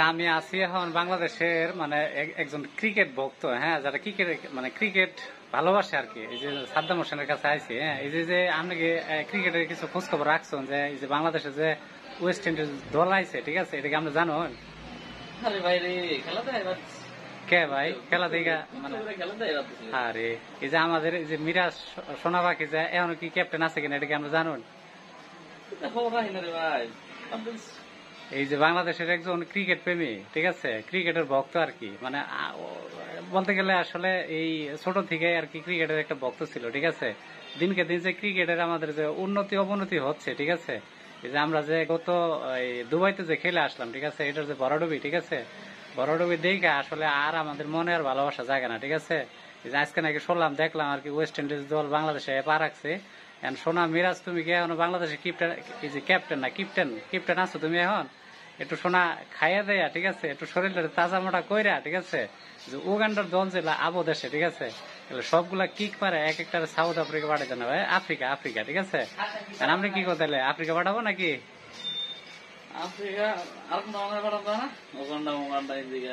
আমি আছি এখন বাংলাদেশের মানে একজন ক্রিকেট ভক্ত, হ্যাঁ, যারা ক্রিকেট মানে ক্রিকেট ভালোবাসে আর কি। এই যে সাদ্দাম হোসেনের কাছে আইছি, হ্যাঁ, এই যে আপনি কি ক্রিকেটের কিছু খোঁজ খবর রাখছেন যে এই যে বাংলাদেশে যে ওয়েস্ট ইন্ডিজ দল আইছে, ঠিক আছে, এটা কি আমরা জানো? আরে ভাই রে, খেলা দেয় বাস। কে ভাই খেলা দেখা মানে খেলা দেয় বাস। আরে এই যে আমাদের এই যে মিরাজ সোনা পাখি যে এখন কি ক্যাপ্টেন আছে কিনা এটা কি আমরা জানুন? খবর রাখি না রে ভাই। এই যে বাংলাদেশের একজন ক্রিকেট প্রেমী, ঠিক আছে, ক্রিকেটের ভক্ত আর কি, মানে বলতে গেলে আসলে এই ছোট থেকে আর কি ক্রিকেটের একটা ভক্ত ছিল, ঠিক আছে। দিনকে দিন যে ক্রিকেটের আমাদের যে উন্নতি অবনতি হচ্ছে, ঠিক আছে, এই যে আমরা যে গত দুবাইতে যে খেলে আসলাম, ঠিক আছে, এটার যে ভরাডুবি, ঠিক আছে, ভরাডুবি দেখে আসলে আর আমাদের মনে আর ভালোবাসা জাগে না, ঠিক আছে। এই যে আজকে নাকি শুনলাম দেখলাম আর কি ওয়েস্ট ইন্ডিজ দল বাংলাদেশে পা রাখছে। সোনা মিরাজ, তুমি কি এখন বাংলাদেশের ক্যাপ্টেন না ক্যাপ্টেন আছো তুমি এখন? একটু সোনা খাইয়া দেয়া, ঠিক আছে, একটু শরীরটা তাজা মোটা কইরা, ঠিক আছে, যে উগান্ডার দল যেগুলা আবো দেশে, ঠিক আছে, সবগুলা কিক মারে এক একটা সাউথ আফ্রিকা পাঠাইতে না ভাই, আফ্রিকা, ঠিক আছে। আর আমরা কি করতে আফ্রিকা পাঠাবো নাকি? আফ্রিকা আর কোন পাঠাবো না, ওখানটা এদিকে